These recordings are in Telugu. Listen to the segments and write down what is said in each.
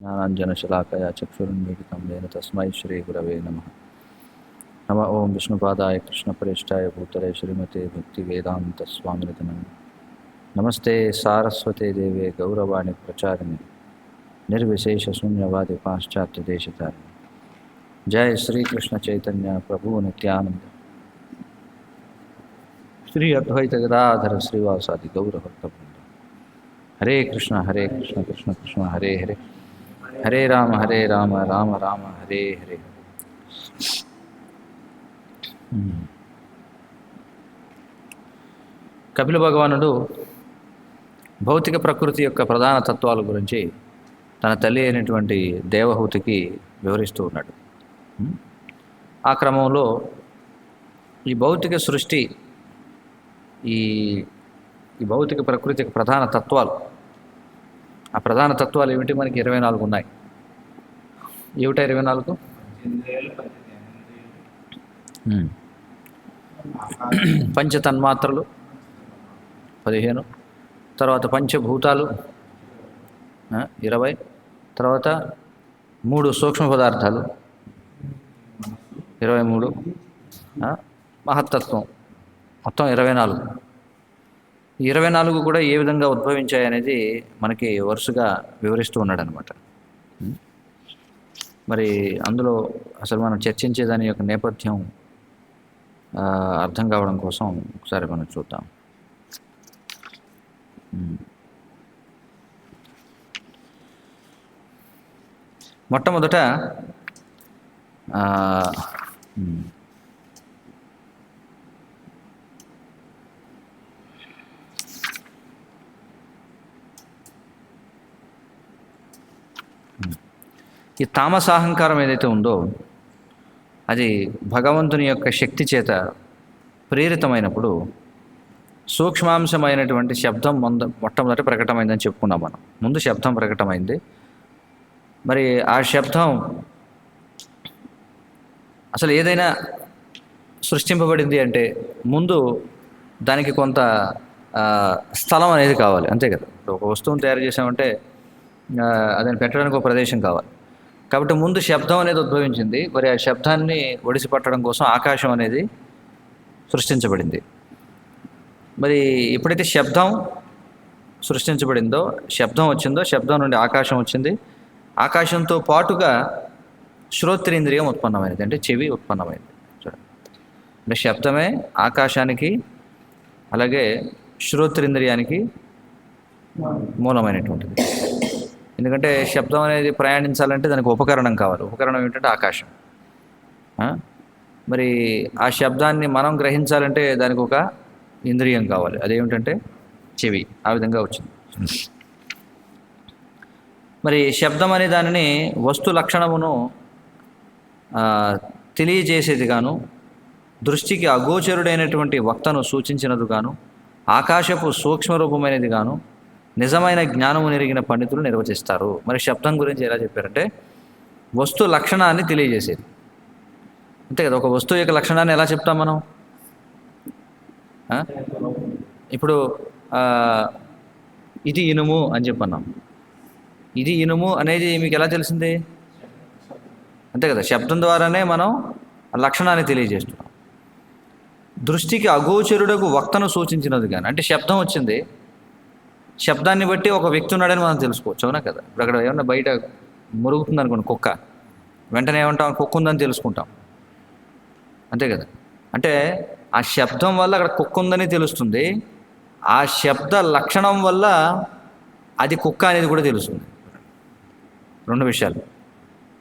ज्ञानाञ्जनशलाकया चक्षुरुन्मीलितं येन तस्मै श्रीगुरवे नमः। नमः ओं विष्णुपादाय कृष्णप्रेष्ठाय भूतले श्रीमते भक्तिवेदान्तस्वामिनिति नमः। नमस्ते सारस्वते देवे गौरवाणी प्रचारिणे निर्विशेषशून्यवादि पाश्चात्यदेशतारिणे। जय श्री कृष्ण चैतन्य प्रभु नित्यानंद श्री अद्वैत गदाधर श्रीवासादि गौरभक्तवृंद। हरे कृष्ण कृष्ण कृष्ण हरे हरे, हरे राम राम राम हरे हरे। కపిల భగవానుడు భౌతిక ప్రకృతి యొక్క ప్రధాన తత్వాల గురించి తన తల్లి అయినటువంటి దేవహూతికి వివరిస్తూ ఉన్నాడు. ఆ క్రమంలో ఈ భౌతిక సృష్టి, ఈ భౌతిక ప్రకృతి యొక్క ప్రధాన తత్వాలు, ఆ ప్రధాన తత్వాలు ఏమిటి? మనకి 24 ఉన్నాయి. ఏమిటా 24? పంచతన్మాత్రలు 15, తర్వాత పంచభూతాలు 20, తర్వాత 3 సూక్ష్మ పదార్థాలు 23, మహత్తత్వం మొత్తం 24. 24 కూడా ఏ విధంగా ఉద్భవించాయి అనేది మనకి వరుసగా వివరిస్తూ ఉన్నాడు అనమాట. మరి అందులో అసలు మనం చర్చించేదాని యొక్క నేపథ్యం అర్థం కావడం కోసం ఒకసారి మనం చూద్దాం. మొట్టమొదట ఈ తామసాహంకారం ఏదైతే ఉందో అది భగవంతుని యొక్క శక్తి చేత ప్రేరితమైనప్పుడు సూక్ష్మాంశమైనటువంటి శబ్దం మొట్టమొదట ప్రకటమైందని చెప్పుకున్నాం మనం. ముందు శబ్దం ప్రకటమైంది. మరి ఆ శబ్దం అసలు ఏదైనా సృష్టింపబడింది అంటే ముందు దానికి కొంత స్థలం అనేది కావాలి, అంతే కదా. ఒక వస్తువును తయారు చేసామంటే దాన్ని పెట్టడానికి ఒక ప్రదేశం కావాలి. కాబట్టి ముందు శబ్దం అనేది ఉద్భవించింది. మరి ఆ శబ్దాన్ని ఒడిసి పట్టడం కోసం ఆకాశం అనేది సృష్టించబడింది. మరి ఎప్పుడైతే శబ్దం సృష్టించబడిందో, శబ్దం వచ్చిందో, శబ్దం నుండి ఆకాశం వచ్చింది. ఆకాశంతో పాటుగా శ్రోత్రేంద్రియం ఉత్పన్నమైనది, అంటే చెవి ఉత్పన్నమైంది. చూడండి, అంటే శబ్దమే ఆకాశానికి అలాగే శ్రోత్రేంద్రియానికి మూలమైనటువంటిది. ఎందుకంటే శబ్దం అనేది ప్రయాణించాలంటే దానికి ఉపకరణం కావాలి. ఉపకరణం ఏమిటంటే ఆకాశం. మరి ఆ శబ్దాన్ని మనం గ్రహించాలంటే దానికి ఒక ఇంద్రియం కావాలి, అదేమిటంటే చెవి. ఆ విధంగా వచ్చింది. మరి శబ్దం అనే దానిని వస్తు లక్షణమును తెలియజేసేది గాను, దృష్టికి అగోచరుడైనటువంటి వక్తను సూచించినది గాను, ఆకాశపు సూక్ష్మరూపమైనది గాను నిజమైన జ్ఞానము నెరిగిన పండితులు నిర్వచిస్తారు. మరి శబ్దం గురించి ఎలా చెప్పారంటే వస్తు లక్షణాన్ని తెలియజేసేది, అంతే కదా. ఒక వస్తువు యొక్క లక్షణాన్ని ఎలా చెప్తాం మనం? ఇప్పుడు ఇది ఇనుము అని చెప్పన్నాం. ఇది ఇనుము అనేది మీకు ఎలా తెలిసింది? అంతే కదా, శబ్దం ద్వారానే మనం లక్షణాన్ని తెలియజేస్తున్నాం. దృష్టికి అగోచరుడకు వక్తను సూచించినది కానీ, అంటే శబ్దం వచ్చింది, శబ్దాన్ని బట్టి ఒక వ్యక్తి ఉన్నాడని మనం తెలుసుకోవచ్చు, అవునా కదా. ఇప్పుడు అక్కడ ఏమన్నా బయట మురుగుతుంది అనుకోండి కుక్క, వెంటనే ఏమంటాం? కుక్క ఉందని తెలుసుకుంటాం, అంతే కదా. అంటే ఆ శబ్దం వల్ల అక్కడ కుక్క ఉందని తెలుస్తుంది. ఆ శబ్ద లక్షణం వల్ల అది కుక్క అనేది కూడా తెలుస్తుంది. 2 విషయాలు.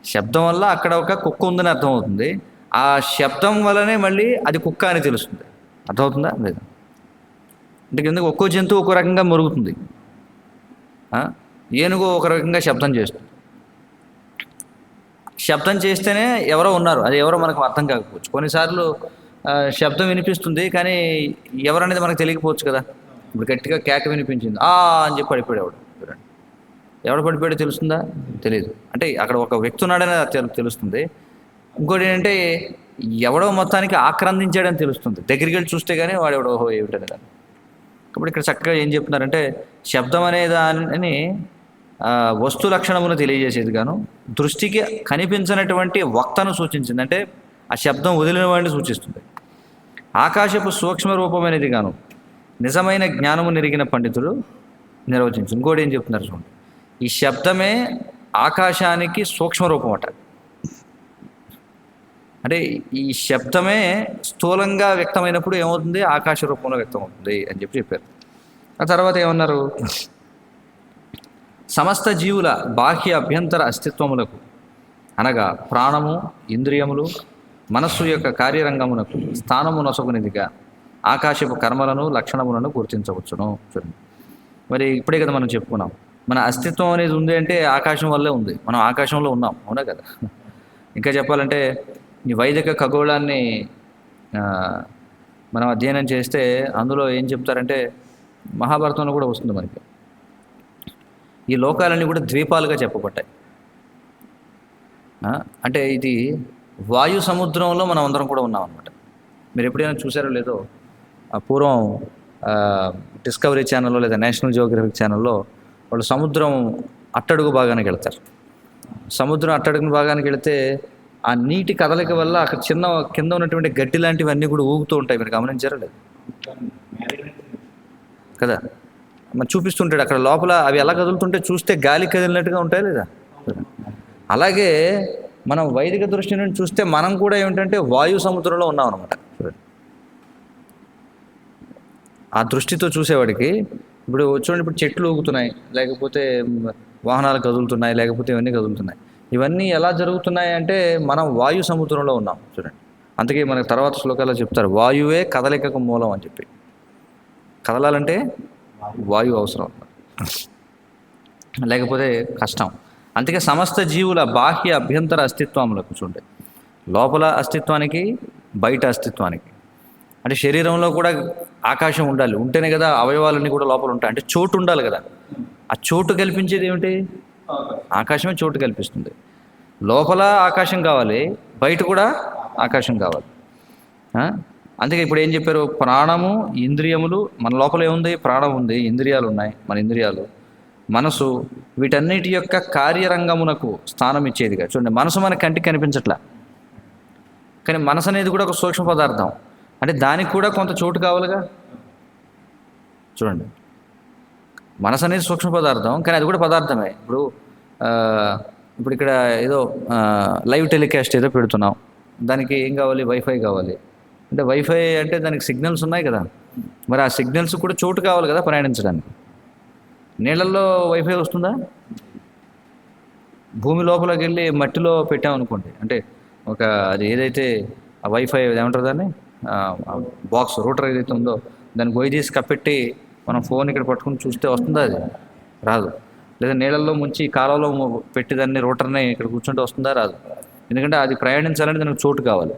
శబ్దం వల్ల అక్కడ ఒక కుక్క ఉందని అర్థమవుతుంది. ఆ శబ్దం వల్లనే మళ్ళీ అది కుక్క అని తెలుస్తుంది. అర్థమవుతుందా లేదా? అంటే ఎందుకు ఒక్కో జంతువు ఒక్కో రకంగా మురుగుతుంది. ఏనుగు ఒక రకంగా శబ్దం చేస్తుంది. శబ్దం చేస్తేనే ఎవరో ఉన్నారు, అది ఎవరో మనకు అర్థం కాకపోవచ్చు. కొన్నిసార్లు శబ్దం వినిపిస్తుంది కానీ ఎవరనేది మనకు తెలియకపోవచ్చు కదా. ఇప్పుడు గట్టిగా కేక వినిపించింది అని చెప్పి పడిపోయాడు. ఎవడు పడిపోయాడో తెలుస్తుందా? తెలియదు. అంటే అక్కడ ఒక వ్యక్తి ఉన్నాడని తెలుస్తుంది. ఇంకోటి ఏంటంటే ఎవడో మొత్తానికి ఆక్రందించాడని తెలుస్తుంది. దగ్గరికి వెళ్ళి చూస్తే కానీ వాడు ఎవడో ఏమిటనే కానీ. కాబట్టి ఇక్కడ చక్కగా ఏం చెప్తున్నారంటే శబ్దం అనే దానిని వస్తు లక్షణమును తెలియజేసేది గాను, దృష్టికి కనిపించినటువంటి వక్తను సూచించింది, అంటే ఆ శబ్దం వదిలిన వాడిని సూచిస్తుంది. ఆకాశపు సూక్ష్మ రూపమైనది గాను నిజమైన జ్ఞానము నెరిగిన పండితుడు నిర్వచించు. ఇంకోటి ఏం చెప్తున్నారు చూడండి, ఈ శబ్దమే ఆకాశానికి సూక్ష్మ రూపం అట. అంటే ఈ శబ్దమే స్థూలంగా వ్యక్తమైనప్పుడు ఏమవుతుంది, ఆకాశ రూపంలో వ్యక్తమవుతుంది అని చెప్పారు. ఆ తర్వాత ఏమన్నారు, సమస్త జీవుల బాహ్య అభ్యంతర అస్తిత్వములకు అనగా ప్రాణము, ఇంద్రియములు, మనస్సు యొక్క కార్యరంగమునకు స్థానము నొసగునిదిగా ఆకాశపు కర్మలను లక్షణములను గుర్తించవచ్చును. చూడండి, మరి ఇప్పుడే కదా మనం చెప్పుకున్నాం, మన అస్తిత్వం అనేది ఉంది అంటే ఆకాశం వల్లే ఉంది, మనం ఆకాశంలో ఉన్నాం, అవునా కదా. ఇంకా చెప్పాలంటే ఈ వైదిక ఖగోళాన్ని మనం అధ్యయనం చేస్తే అందులో ఏం చెప్తారంటే, మహాభారతంలో కూడా వస్తుంది మనకి, ఈ లోకాలన్నీ కూడా ద్వీపాలుగా చెప్పబడ్డాయి. అంటే ఇది వాయు సముద్రంలో మనం అందరం కూడా ఉన్నాం అనమాట. మీరు ఎప్పుడైనా చూసారో లేదో, పూర్వం డిస్కవరీ ఛానల్లో లేదా నేషనల్ జియోగ్రఫిక్ ఛానల్లో వాళ్ళు సముద్రం అట్టడుగు భాగానికి వెళ్తారు. సముద్రం అట్టడుగు భాగానికి వెళితే ఆ నీటి కదలిక వల్ల అక్కడ చిన్న కింద ఉన్నటువంటి గడ్డి లాంటివన్నీ కూడా ఊగుతూ ఉంటాయి. మీరు గమనించారా లేదు కదా, మరి చూపిస్తుంటాడు అక్కడ లోపల అవి ఎలా కదులుతుంటే చూస్తే గాలి కదిలినట్టుగా ఉంటాయి లేదా. అలాగే మనం వైదిక దృష్టి నుండి చూస్తే మనం కూడా ఏమిటంటే వాయు సముద్రంలో ఉన్నాం అనమాట. ఆ దృష్టితో చూసేవాడికి ఇప్పుడు చూడండి, ఇప్పుడు చెట్లు ఊగుతున్నాయి, లేకపోతే వాహనాలు కదులుతున్నాయి, లేకపోతే ఇవన్నీ కదులుతున్నాయి. ఇవన్నీ ఎలా జరుగుతున్నాయి అంటే మనం వాయు సముద్రంలో ఉన్నాం. చూడండి, అందుకే మనకు తర్వాత శ్లోకాల్లో చెప్తారు, వాయువే కదలికకు మూలం అని చెప్పి. కదలాలంటే వాయువు అవసరం, లేకపోతే కష్టం. అందుకే సమస్త జీవుల బాహ్య అభ్యంతర అస్తిత్వములకు, చూడండి, లోపల అస్తిత్వానికి బయట అస్తిత్వానికి, అంటే శరీరంలో కూడా ఆకాశం ఉండాలి, ఉంటేనే కదా అవయవాలన్నీ కూడా లోపల ఉంటాయి. అంటే చోటు ఉండాలి కదా, ఆ చోటు కల్పించేది ఏమిటి, ఆకాశమే చోటు కల్పిస్తుంది. లోపల ఆకాశం కావాలి, బయట కూడా ఆకాశం కావాలి. అందుకే ఇప్పుడు ఏం చెప్పారు, ప్రాణము, ఇంద్రియములు, మన లోపల ఏముంది, ప్రాణం ఉంది, ఇంద్రియాలు ఉన్నాయి, మన ఇంద్రియాలు, మనసు, వీటన్నిటి యొక్క కార్యరంగమునకు స్థానం ఇచ్చేదిగా. చూడండి, మనసు మన కంటికి కనిపించట్లా, కానీ మనసు అనేది కూడా ఒక సూక్ష్మ పదార్థం, అంటే దానికి కూడా కొంత చోటు కావాలిగా. చూడండి, మనసు అనేది సూక్ష్మ పదార్థం, కానీ అది కూడా పదార్థమే. ఇప్పుడు ఇక్కడ ఏదో లైవ్ టెలికాస్ట్ ఏదో పెడుతున్నాం, దానికి ఏం కావాలి, వైఫై కావాలి. అంటే వైఫై అంటే దానికి సిగ్నల్స్ ఉన్నాయి కదా, మరి ఆ సిగ్నల్స్ కూడా చోటు కావాలి కదా ప్రయాణించడానికి. నీళ్ళల్లో వైఫై వస్తుందా, భూమి లోపలికి వెళ్ళి మట్టిలో పెట్టామనుకోండి, అంటే ఒక అది ఏదైతే ఆ వైఫై ఏమంటారు దాన్ని, బాక్స్ రూటర్ ఏదైతే ఉందో దాన్ని గొయ్యి తీసి కప్పెట్టి మనం ఫోన్ ఇక్కడ పట్టుకుని చూస్తే వస్తుందా, అది రాదు. లేదా నీళ్ళల్లో ముంచి కాలంలో పెట్టి దాన్ని రూటర్ని ఇక్కడ కూర్చుంటే వస్తుందా, రాదు. ఎందుకంటే అది ప్రయాణించాలంటే దానికి చోటు కావాలి.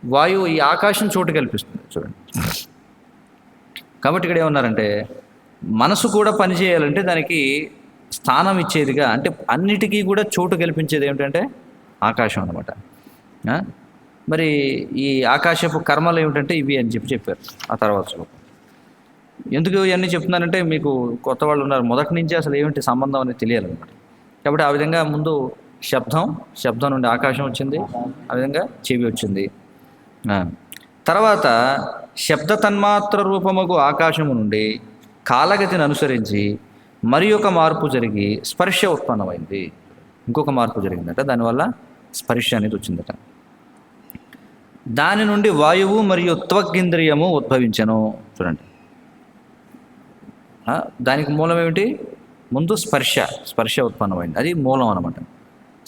వాయువు, ఈ ఆకాశం చోటు కల్పిస్తుంది. చూడండి, కాబట్టి ఇక్కడ ఏమన్నారంటే మనసు కూడా పనిచేయాలంటే దానికి స్థానం ఇచ్చేదిగా, అంటే అన్నిటికీ కూడా చోటు కల్పించేది ఏమిటంటే ఆకాశం అనమాట. మరి ఈ ఆకాశపు కర్మలు ఏమిటంటే ఇవి అని చెప్పారు ఆ తర్వాత శ్లోకం. ఎందుకు ఇవన్నీ చెప్తున్నానంటే మీకు కొత్త వాళ్ళు ఉన్నారు, మొదటి నుంచి అసలు ఏమిటి సంబంధం అనేది తెలియాలన్నమాట. కాబట్టి ఆ విధంగా ముందు శబ్దం నుండి ఆకాశం వచ్చింది, ఆ విధంగా చెవి వచ్చింది. తర్వాత శబ్ద తన్మాత్ర రూపముకు ఆకాశము నుండి కాలగతిని అనుసరించి మరి ఒక మార్పు జరిగి స్పర్శ ఉత్పన్నమైంది. ఇంకొక మార్పు జరిగిందట, దానివల్ల స్పర్శ అనేది వచ్చిందట. దాని నుండి వాయువు మరియు త్వగ్గింద్రియము ఉద్భవించను. చూడండి, దానికి మూలం ఏమిటి, ముందు స్పర్శ ఉత్పన్నమైంది, అది మూలం అనమాట.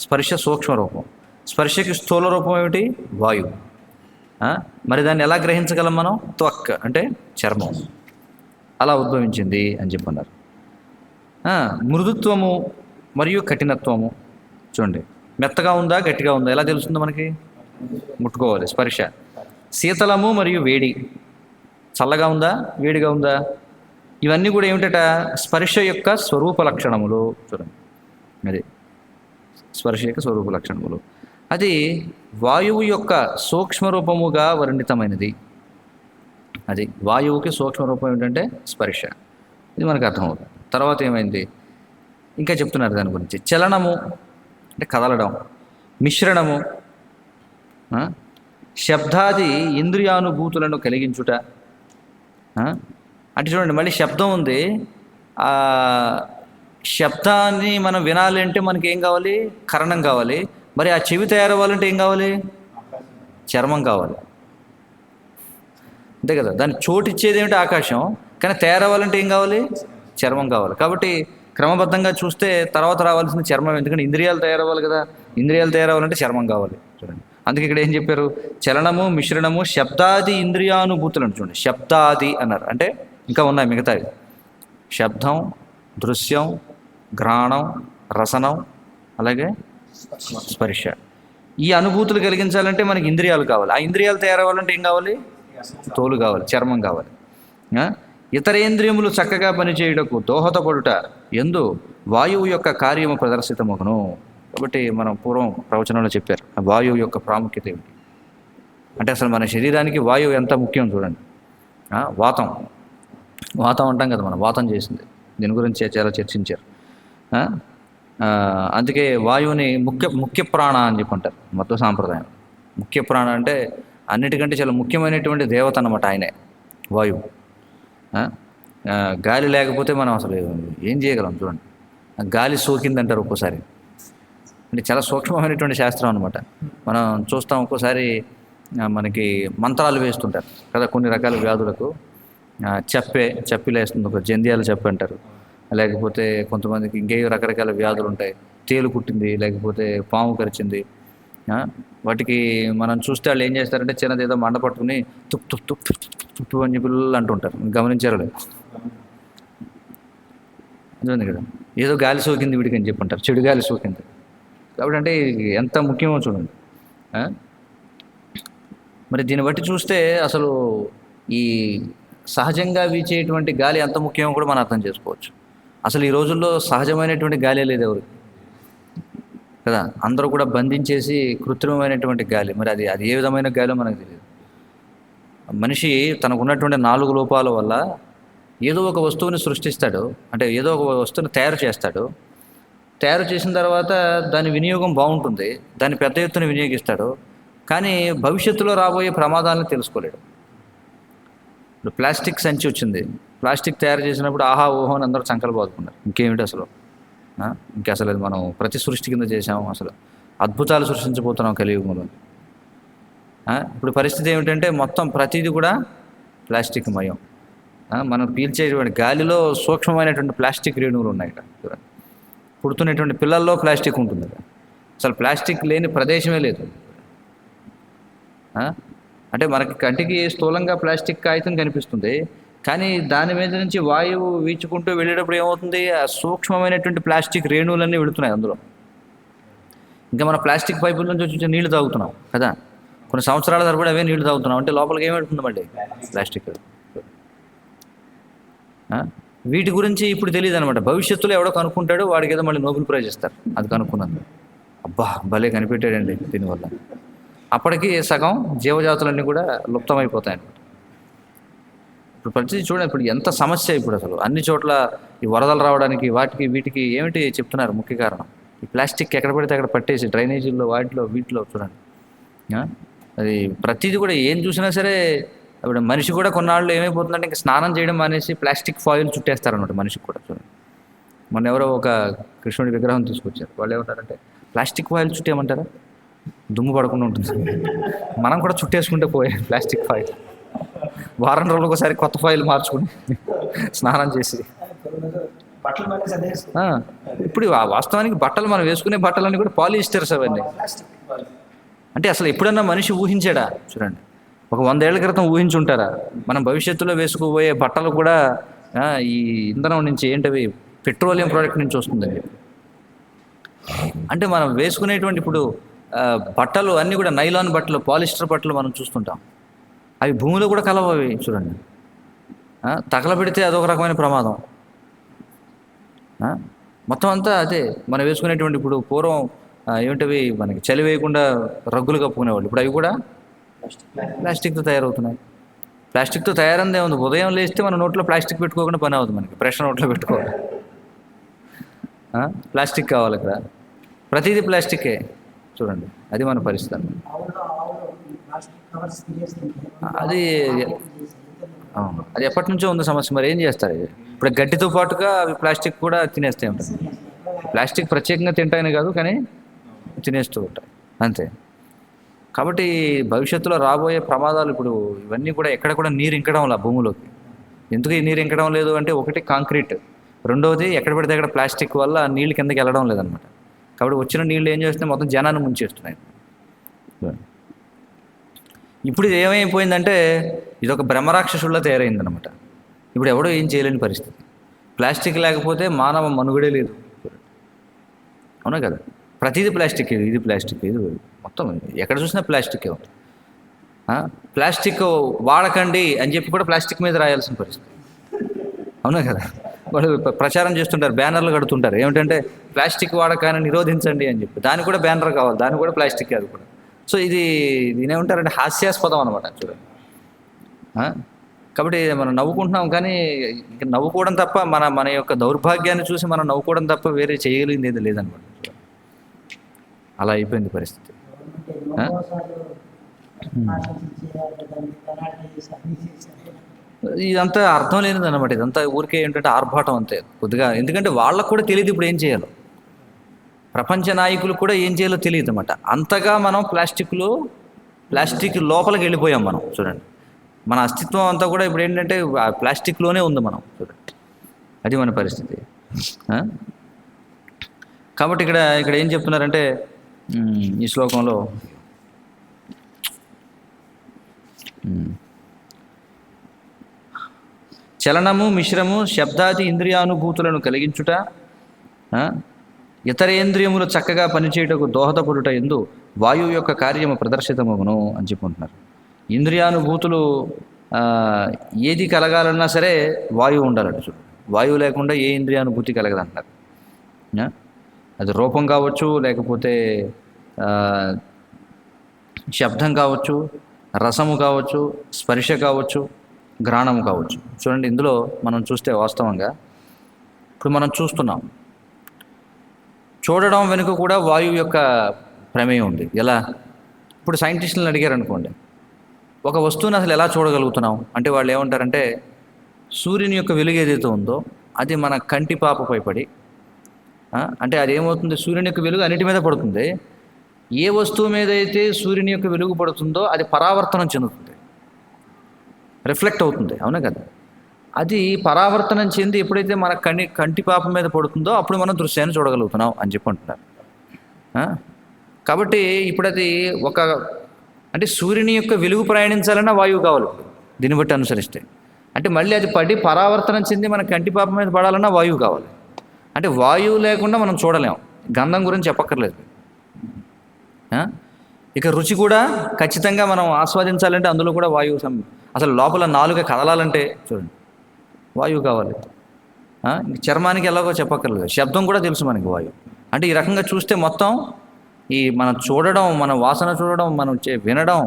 స్పర్శ సూక్ష్మ రూపం, స్పర్శకి స్థూల రూపం ఏమిటి, వాయువు. మరి దాన్ని ఎలా గ్రహించగలం మనం, త్వక్ అంటే చర్మం, అలా ఉద్భవించింది అని చెప్పన్నారు. మృదుత్వము మరియు కఠినత్వము, చూడండి, మెత్తగా ఉందా గట్టిగా ఉందా ఎలా తెలుస్తుందో మనకి, ముట్టుకోవాలి, స్పర్శ. శీతలము మరియు వేడి, చల్లగా ఉందా వేడిగా ఉందా, ఇవన్నీ కూడా ఏమిటట, స్పర్శ యొక్క స్వరూప లక్షణములు. చూడండి, అది స్పర్శ యొక్క స్వరూప లక్షణములు. అది వాయువు యొక్క సూక్ష్మరూపముగా వర్ణితమైనది. అది వాయువుకి సూక్ష్మ రూపం ఏమిటంటే స్పర్శ, ఇది మనకు అర్థమవుతుంది. తర్వాత ఏమైంది, ఇంకా చెప్తున్నారు దాని గురించి. చలనము అంటే కదలడం, మిశ్రణము, శబ్దాది ఇంద్రియానుభూతులను కలిగించుట. అంటే చూడండి, మళ్ళీ శబ్దం ఉంది. ఆ శబ్దాన్ని మనం వినాలి అంటే మనకి ఏం కావాలి? కరణం కావాలి. మరి ఆ చెవి తయారవ్వాలంటే ఏం కావాలి? చర్మం కావాలి, అంతే కదా. దాన్ని చోటు ఇచ్చేది ఏమిటి? ఆకాశం. కానీ తయారవ్వాలంటే ఏం కావాలి? చర్మం కావాలి. కాబట్టి క్రమబద్ధంగా చూస్తే తర్వాత రావాల్సిన చర్మం, ఎందుకంటే ఇంద్రియాలు తయారవ్వాలి కదా. ఇంద్రియాలు తయారవ్వాలంటే చర్మం కావాలి. చూడండి, అందుకే ఇక్కడ ఏం చెప్పారు? చలనము, మిశ్రణము, శబ్దాది ఇంద్రియానుభూతులు అని. చూడండి, శబ్దాది అన్నారు అంటే ఇంకా ఉన్నాయి మిగతావి. శబ్దం, దృశ్యం, ఘ్రాణం, రసనం, అలాగే స్పర్శ. ఈ అనుభూతులు కలిగించాలంటే మనకి ఇంద్రియాలు కావాలి. ఆ ఇంద్రియాలు తయారవ్వాలంటే ఏం కావాలి? తోలు కావాలి, చర్మం కావాలి. ఇతరేంద్రియములు చక్కగా పనిచేయుటకు దోహదపడుట ఎందు వాయువు యొక్క కార్యము ప్రదర్శితమగును. కాబట్టి మనం పూర్వం ప్రవచనంలో చెప్పారు వాయువు యొక్క ప్రాముఖ్యత ఏమిటి అంటే, అసలు మన శరీరానికి వాయువు ఎంత ముఖ్యం చూడండి. వాతం, వాతం అంటాం కదా, మనం వాతం చేసింది. దీని గురించి చాలా చర్చించారు. అందుకే వాయువుని ముఖ్య ప్రాణ అని చెప్పంటారు మధ్వ సాంప్రదాయం. ముఖ్య ప్రాణ అంటే అన్నిటికంటే చాలా ముఖ్యమైనటువంటి దేవత అన్నమాట ఆయనే, వాయువు. గాలి లేకపోతే మనం అసలు ఏం చేయగలం చూడండి. గాలి సోకిందంటారు ఒక్కోసారి. అంటే చాలా సూక్ష్మమైనటువంటి శాస్త్రం అనమాట. మనం చూస్తాం ఒక్కోసారి మనకి మంత్రాలు వేస్తుంటారు కదా కొన్ని రకాల వ్యాధులకు. చప్పిలేస్తుంది, ఒక జంధ్యాలు చెప్పి అంటారు. లేకపోతే కొంతమందికి ఇంకే రకరకాల వ్యాధులు ఉంటాయి. తేలు కుట్టింది, లేకపోతే పాము కరిచింది. వాటికి మనం చూస్తే వాళ్ళు ఏం చేస్తారంటే చిన్నది ఏదో మండ పట్టుకుని తుప్ తుప్ తుప్ తుప్పు అని పిల్లలు అంటుంటారు. గమనించారు లేదు? అర్థమైంది కదా. ఏదో గాలి సోకింది వీడికి అని చెప్పంటారు, చెడు గాలి సోకింది. కాబట్టి అంటే ఎంత ముఖ్యమో చూడండి. మరి దీన్ని బట్టి చూస్తే అసలు ఈ సహజంగా వీచేటువంటి గాలి ఎంత ముఖ్యమో కూడా మనం అర్థం చేసుకోవచ్చు. అసలు ఈ రోజుల్లో సహజమైనటువంటి గాలి లేదు ఎవరికి కదా. అందరూ కూడా బంధించేసి కృత్రిమమైనటువంటి గాలి. మరి అది ఏ విధమైన గాలో మనకు తెలియదు. మనిషి తనకు ఉన్నటువంటి 4 లోపాల వల్ల ఏదో ఒక వస్తువుని సృష్టిస్తాడు, అంటే ఏదో ఒక వస్తువుని తయారు చేస్తాడు. తయారు చేసిన తర్వాత దాని వినియోగం బాగుంటుంది, దాన్ని పెద్ద ఎత్తున వినియోగిస్తాడు. కానీ భవిష్యత్తులో రాబోయే ప్రమాదాలను తెలుసుకోలేడు. ఇప్పుడు ప్లాస్టిక్ సంచి వచ్చింది. ప్లాస్టిక్ తయారు చేసినప్పుడు ఆహా ఓహో అని అందరూ చంకలు బాదుకున్నారు. ఇంకేమిటి అసలు, ఇంకసలు అది మనం ప్రతి సృష్టి కింద చేసాము. అసలు అద్భుతాలు సృష్టించబోతున్నాం కలియుగంలో. ఇప్పుడు పరిస్థితి ఏమిటంటే మొత్తం ప్రతిదీ కూడా ప్లాస్టిక్ మయం. మనం పీల్చేటువంటి గాలిలో సూక్ష్మమైనటువంటి ప్లాస్టిక్ రేణువులు ఉన్నాయి. చూడండి, పుడుతున్నటువంటి పిల్లల్లో ప్లాస్టిక్ ఉంటుంది. అసలు ప్లాస్టిక్ లేని ప్రదేశమే లేదు. అంటే మనకి కంటికి స్థూలంగా ప్లాస్టిక్ కాగితం కనిపిస్తుంది, కానీ దాని మీద నుంచి వాయువు వీచుకుంటూ వెళ్ళేటప్పుడు ఏమవుతుంది? ఆ సూక్ష్మమైనటువంటి ప్లాస్టిక్ రేణువులన్నీ వెళుతున్నాయి అందులో. ఇంకా మన ప్లాస్టిక్ పైపుల నుంచి వచ్చి నీళ్లు తాగుతున్నాం కదా, కొన్ని సంవత్సరాల తరబడి అవే నీళ్లు తాగుతున్నాం. అంటే లోపలికి ఏం వెళ్తుంది మళ్ళీ? ప్లాస్టిక్. వీటి గురించి ఇప్పుడు తెలియదు అనమాట. భవిష్యత్తులో ఎవడో కనుక్కుంటాడు, వాడికి ఏదో మళ్ళీ నోబెల్ ప్రైజ్ ఇస్తారు అది కనుక్కున్నాను. అబ్బా భలే కనిపెట్టాడండి దీనివల్ల. అప్పటికి సగం జీవజాతులన్నీ కూడా లుప్తమైపోతాయి అన్నమాట. ఇప్పుడు పరిస్థితి చూడండి, ఇప్పుడు ఎంత సమస్య. ఇప్పుడు అసలు అన్ని చోట్ల ఈ వరదలు రావడానికి వీటికి ఏమిటి చెప్తున్నారు ముఖ్య కారణం? ఈ ప్లాస్టిక్ ఎక్కడ పడితే అక్కడ పట్టేసి డ్రైనేజీల్లో వీటిలో చూడండి. అది ప్రతిదీ కూడా ఏం చూసినా సరే. ఇప్పుడు మనిషి కూడా కొన్నాళ్ళు ఏమైపోతుందంటే ఇంకా స్నానం చేయడం మానేసి ప్లాస్టిక్ ఫాయిల్ చుట్టేస్తారన్నమాట మనిషికి కూడా. చూడండి, మొన్న ఎవరో ఒక కృష్ణుడి విగ్రహం తీసుకొచ్చారు. వాళ్ళు ఏమంటారంటే ప్లాస్టిక్ ఫాయిల్ చుట్టేయమంటారా, దుమ్ము పడకుండా ఉంటుంది. మనం కూడా చుట్టేసుకుంటే పోయే ప్లాస్టిక్ ఫాయిల్. వారం రోజులకు ఒకసారి కొత్త ఫాయిల్ మార్చుకుని స్నానం చేసి. ఇప్పుడు వాస్తవానికి బట్టలు మనం వేసుకునే బట్టలన్నీ కూడా పాలిస్టర్స్ అవన్నీ. అంటే అసలు ఎప్పుడన్నా మనిషి ఊహించాడా? చూడండి, ఒక 100 ఏళ్ల క్రితం ఊహించుంటారా మనం భవిష్యత్తులో వేసుకుపోయే బట్టలు కూడా ఈ ఇంధనం నుంచి, ఏంటవి పెట్రోలియం ప్రోడక్ట్ నుంచి వస్తుందండి. అంటే మనం వేసుకునేటువంటి ఇప్పుడు బట్టలు అన్నీ కూడా నైలాన్ బట్టలు, పాలిస్టర్ బట్టలు మనం చూస్తుంటాం. అవి భూమిలో కూడా కలవు. అవి చూడండి, తగలబెడితే అదొక రకమైన ప్రమాదం. మొత్తం అంతా అదే. మనం వేసుకునేటువంటి ఇప్పుడు పూర్వం ఏమిటవి మనకి చలి వేయకుండా రగ్గులు కప్పుకునేవాళ్ళు, ఇప్పుడు అవి కూడా ప్లాస్టిక్తో తయారవుతున్నాయి. ప్లాస్టిక్తో తయారైందే ఉంది. ఉదయం లేస్తే మన నోట్లో ప్లాస్టిక్ పెట్టుకోకుండా పని అవుతుంది మనకి. ప్రెషర్ నోట్లో పెట్టుకోవాలి. ప్లాస్టిక్ కావాలి ఇక్కడ, ప్రతిదీ ప్లాస్టికే. చూడండి, అది మన పరిస్థితి అన్నమాట. అది అది ఎప్పటి నుంచో ఉంది సమస్య. మరి ఏం చేస్తారు? ఇప్పుడు గడ్డితో పాటుగా అవి ప్లాస్టిక్ కూడా తినేస్తూ ఉంటాయి. ప్లాస్టిక్ ప్రత్యేకంగా తింటాయని కాదు, కానీ తినేస్తూ ఉంటాయి అంతే. కాబట్టి భవిష్యత్తులో రాబోయే ప్రమాదాలు ఇప్పుడు ఇవన్నీ కూడా ఎక్కడ కూడా నీరు ఇంకడం లేదు భూమిలోకి. ఎందుకు ఈ నీరు ఇంకడం లేదు అంటే, ఒకటి కాంక్రీట్, రెండవది ఎక్కడ పడితే అక్కడ ప్లాస్టిక్ వల్ల నీళ్ళు కిందకి వెళ్ళడం లేదనమాట. కాబట్టి వచ్చిన నీళ్ళు ఏం చేస్తున్నాయి, మొత్తం జనాన్ని ముంచేస్తున్నాయి. ఇప్పుడు ఇది ఏమైపోయిందంటే, ఇది ఒక బ్రహ్మరాక్షసుల్లో తయారైందనమాట. ఇప్పుడు ఎవడో ఏం చేయలేని పరిస్థితి. ప్లాస్టిక్ లేకపోతే మానవ మనుగడే లేదు. అవునా కదా? ప్రతిదీ ప్లాస్టిక్, ఇది ప్లాస్టిక్, ఇది మొత్తం ఎక్కడ చూసినా ప్లాస్టికే ఉంది. ప్లాస్టిక్ వాడకండి అని చెప్పి కూడా ప్లాస్టిక్ మీద రాయాల్సిన పరిస్థితి. అవునా కదా? వాళ్ళు ప్రచారం చేస్తుంటారు, బ్యానర్లు కడుతుంటారు, ఏమిటంటే ప్లాస్టిక్ వాడకాన్ని నిరోధించండి అని చెప్పి. దానికి కూడా బ్యానర్ కావాలి, దానికి కూడా ప్లాస్టిక్, అది కూడా. సో దీని ఏమంటారంటే హాస్యాస్పదం అనమాట. చూడండి. కాబట్టి మనం నవ్వుకుంటున్నాం, కానీ నవ్వుకోవడం తప్ప మన యొక్క దౌర్భాగ్యాన్ని చూసి మనం నవ్వుకోవడం తప్ప వేరే చేయగలిగింది ఏది లేదనమాట. అలా అయిపోయింది పరిస్థితి. ఇదంతా అర్థం లేనిది అనమాట. ఇదంతా ఊరికే ఏంటంటే ఆర్భాటం అంతే కొద్దిగా. ఎందుకంటే వాళ్ళకు కూడా తెలియదు ఇప్పుడు ఏం చేయాలో. ప్రపంచ నాయకులు కూడా ఏం చేయాలో తెలియదు అనమాట. అంతగా మనం ప్లాస్టిక్ లోపలికి వెళ్ళిపోయాం మనం. చూడండి, మన అస్తిత్వం అంతా కూడా ఇప్పుడు ఏంటంటే ప్లాస్టిక్లోనే ఉంది మనం. చూడండి, అది మన పరిస్థితి. కాబట్టి ఇక్కడ ఏం చెప్తున్నారంటే ఈ శ్లోకంలో, చలనము మిశ్రము శబ్దాది ఇంద్రియానుభూతులను కలిగించుట, ఇతరేంద్రియములు చక్కగా పనిచేయుటకు దోహదపడుట ఎందు వాయువు యొక్క కార్యము ప్రదర్శితమగును అని చెప్పుకుంటున్నారు. ఇంద్రియానుభూతులు ఏది కలగాలన్నా సరే వాయువు ఉండాలండి. చూడు, వాయువు లేకుండా ఏ ఇంద్రియానుభూతి కలగదంటున్నారు. అది రూపం కావచ్చు, లేకపోతే శబ్దం కావచ్చు, రసము కావచ్చు, స్పర్శ కావచ్చు, ఘ్రాణము కావచ్చు. చూడండి, ఇందులో మనం చూస్తే వాస్తవంగా ఇప్పుడు మనం చూస్తున్నాం, చూడడం వెనుక కూడా వాయువు యొక్క ప్రమేయం ఉంది. ఎలా? ఇప్పుడు సైంటిస్టులను అడిగారు అనుకోండి, ఒక వస్తువుని అసలు ఎలా చూడగలుగుతున్నాం అంటే వాళ్ళు ఏమంటారంటే, సూర్యుని యొక్క వెలుగు ఏదైతే ఉందో అది మన కంటి పాపపై పడి, అంటే అది ఏమవుతుంది, సూర్యుని యొక్క వెలుగు అన్నిటి మీద పడుతుంది. ఏ వస్తువు మీద అయితే సూర్యుని యొక్క వెలుగు పడుతుందో అది పరావర్తనం చెందుతుంది, రిఫ్లెక్ట్ అవుతుంది. అవునా కదా? అది పరావర్తనం చెంది ఎప్పుడైతే మన కంటి పాపం మీద పడుతుందో అప్పుడు మనం దృశ్యాన్ని చూడగలుగుతున్నాం అని చెప్పి అంటున్నారు. కాబట్టి ఇప్పుడు అది అంటే సూర్యుని యొక్క వెలుగు ప్రయాణించాలన్నా వాయువు కావాలి దీన్ని బట్టి అనుసరిస్తే. అంటే మళ్ళీ అది పడి పరావర్తనం చెంది మన కంటి పాపం మీద పడాలన్నా వాయువు కావాలి. అంటే వాయువు లేకుండా మనం చూడలేము. గంధం గురించి చెప్పక్కర్లేదు. ఇక రుచి కూడా ఖచ్చితంగా మనం ఆస్వాదించాలంటే అందులో కూడా వాయువు. అసలు లోపల నాలుక కదలాలంటే చూడండి వాయువు కావాలి. చర్మానికి ఎలాగో చెప్పక్కర్లేదు, శబ్దం కూడా తెలుసు మనకి వాయువు. అంటే ఈ రకంగా చూస్తే మొత్తం ఈ మనం చూడడం, మన వాసన చూడడం, మనం వినడం,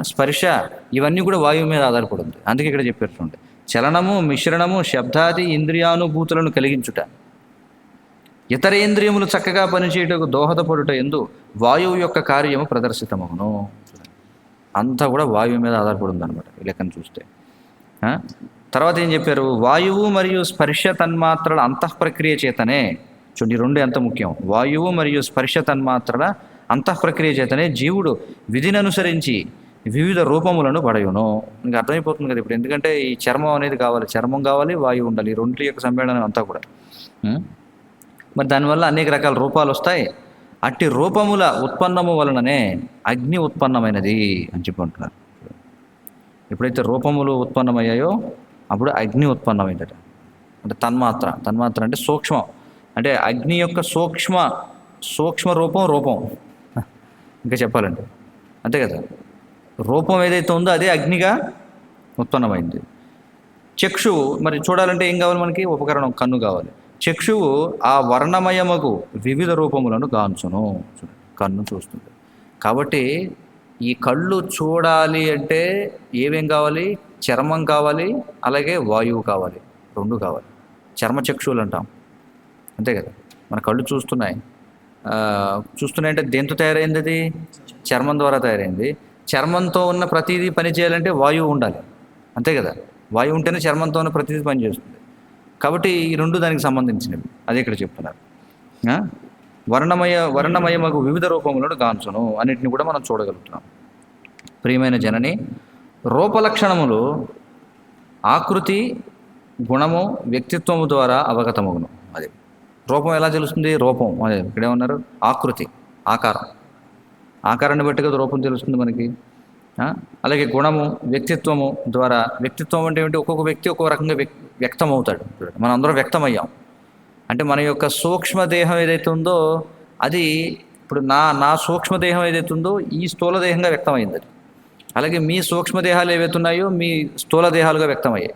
స్పర్శ, ఇవన్నీ కూడా వాయువు మీద ఆధారపడుతుంది. అందుకే ఇక్కడ చెప్పేటండి, చలనము మిశ్రణము శబ్దాది ఇంద్రియానుభూతులను కలిగించుట, ఇతరేంద్రియములు చక్కగా పనిచేయటకు దోహదపడుట ఎందు వాయువు యొక్క కార్యము ప్రదర్శితమగును. అంతా కూడా వాయువు మీద ఆధారపడి ఉందన్నమాట ఈ లెక్కను చూస్తే. తర్వాత ఏం చెప్పారు? వాయువు మరియు స్పర్శ తన్మాత్రల అంతఃప్రక్రియ చేతనే. చూడండి, రెండు ఎంత ముఖ్యం. వాయువు మరియు స్పర్శ తన్మాత్రల అంతఃప్రక్రియ చేతనే జీవుడు విధిని అనుసరించి వివిధ రూపములను పడయును. ఇంకా అర్థమైపోతుంది కదా ఇప్పుడు. ఎందుకంటే ఈ చర్మం అనేది కావాలి, చర్మం కావాలి, వాయువు ఉండాలి. ఈ రెండింటి యొక్క సమ్మేళనం అంతా కూడా. మరి దానివల్ల అనేక రకాల రూపాలు వస్తాయి. అట్టి రూపముల ఉత్పన్నము వలననే అగ్ని ఉత్పన్నమైనది అని చెప్పుకుంటున్నారు. ఎప్పుడైతే రూపములు ఉత్పన్నమయ్యాయో అప్పుడు అగ్ని ఉత్పన్నమైందట. అంటే తన్మాత్ర అంటే సూక్ష్మం. అంటే అగ్ని యొక్క సూక్ష్మ రూపం ఇంకా చెప్పాలంటే అంతే కదా. రూపం ఏదైతే ఉందో అదే అగ్నిగా ఉత్పన్నమైంది. చక్షువు మరి చూడాలంటే ఏం కావాలి మనకి? ఉపకరణం, కన్ను కావాలి. చక్షువు ఆ వర్ణమయమగు వివిధ రూపములను గాంచును. కన్ను చూస్తుంది. కాబట్టి ఈ కళ్ళు చూడాలి అంటే ఏమేం కావాలి? చర్మం కావాలి, అలాగే వాయువు కావాలి, రెండు కావాలి. చర్మచక్షువులు అంటాం అంతే కదా. మన కళ్ళు చూస్తున్నాయి. చూస్తున్నాయంటే దేంతో తయారైంది? అది చర్మం ద్వారా తయారైంది. చర్మంతో ఉన్న ప్రతిదీ పని చేయాలంటే వాయువు ఉండాలి, అంతే కదా? వాయువు ఉంటేనే చర్మంతో ఉన్న ప్రతిదీ పనిచేస్తుంది. కాబట్టి ఈ రెండు దానికి సంబంధించినవి. అదే ఇక్కడ చెప్తున్నారు. వర్ణమయమగు వివిధ రూపములను గాంచును అన్నిటిని కూడా మనం చూడగలుగుతున్నాం. ప్రియమైన జనని, రూపలక్షణములు ఆకృతి, గుణము, వ్యక్తిత్వము ద్వారా అవగతమగును. అది రూపం ఎలా తెలుస్తుంది? రూపం అదే ఇక్కడేమన్నారు? ఆకృతి, ఆకారాన్ని బట్టి కదా రూపం తెలుస్తుంది మనకి. అలాగే గుణము, వ్యక్తిత్వము ద్వారా. వ్యక్తిత్వం అంటే ఏమిటి? ఒక్కొక్క వ్యక్తి ఒక్కొక్క రకంగా వ్యక్తం అవుతాడు. మనం అందరం వ్యక్తమయ్యాం. అంటే మన యొక్క సూక్ష్మదేహం ఏదైతే ఉందో అది ఇప్పుడు నా సూక్ష్మదేహం ఏదైతే ఉందో ఈ స్థూలదేహంగా వ్యక్తమైంది అది. అలాగే మీ సూక్ష్మదేహాలు ఏవైతే ఉన్నాయో మీ స్థూలదేహాలుగా వ్యక్తమయ్యాయి.